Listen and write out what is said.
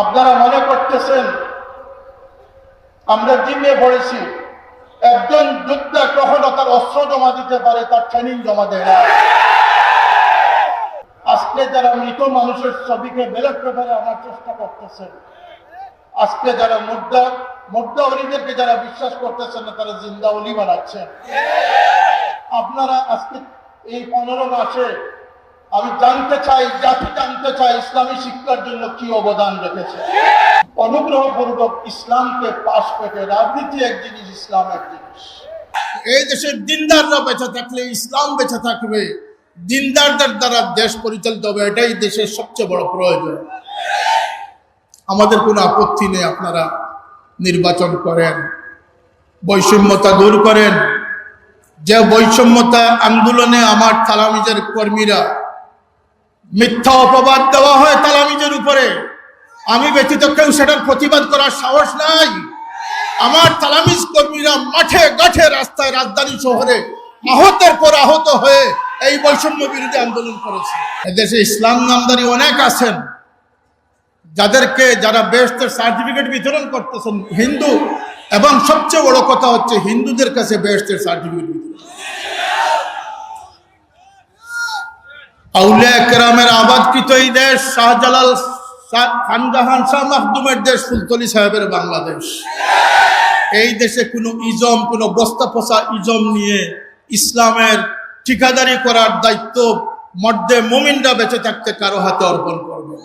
আপনারা মনে করতেছেন আমরা জিমে পড়েছি, একজন যোদ্ধা কখনো তার অস্ত্র জমা দিতে পারে, তার ট্রেনিং জমা দেয় না। আজকে যারা মৃত মানুষের ছবিকে ব্যালট পেপারে আনার চেষ্টা করতেছেন, আজকে যারা মুর্দা অলিদেরকে যারা বিশ্বাস করতেছেন না, তারা জিন্দা অলি বানাচ্ছেন। আপনারা আজকে এই 15 মাসে আমি জানতে চাই, জাতি জানতে চাই ইসলামী শিক্ষার জন্য কি অবদান রেখেছে। অনুগ্রহপূর্বক ইসলামকে পাশ পেতে, রাজনীতি এক জিনিস, ইসলাম এক জিনিস। এই দেশের দিনদাররা বেঁচে থাকলে ইসলাম বেঁচে থাকবে, দিনদারদের দ্বারা দেশ পরিচালিত হবে, এটাই দেশের সবচেয়ে বড় প্রয়োজন। আমাদের কোনো আপত্তি নেই, আপনারা নির্বাচন করেন, বৈষম্যতা দূর করেন। যে বৈষম্যতা আন্দোলনে আমার তালামিজের কর্মীরা মিথ্যা অপবাদ দেওয়া হয় তালামিজের উপরে, আমি ব্যতীত কেউ সেটার প্রতিবাদ করার সাহস নাই। আমার তালামিজ কর্মীরা মাঠে ঘাটে রাস্তায় রাজধানী শহরে আহতের পর আহত হয়ে এই বৈষম্য বিরোধী আন্দোলন করেছে। এদেশে ইসলাম নামদারি অনেক আছেন, যারা বেহেশতের সার্টিফিকেট বিতরণ করতেছেন হিন্দু, এবং সবচেয়ে বড় কথা হচ্ছে হিন্দুদের কাছে বেহেশতের সার্টিফিকেট বিতরণ। আউলিয়া কেরামের আবাদকৃত এই দেশ, শাহজালাল খানজাহান শাহ মাখদুমের দেশ, ফুলতলি সাহেবের বাংলাদেশ। এই দেশে কোনো ইজম, কোনো বস্তা পচা ইজম নিয়ে ইসলামের ঠিকাদারি করার দায়িত্ব মর্দে মুমিনরা বেঁচে থাকতে কারো হাতে অর্পণ করবে।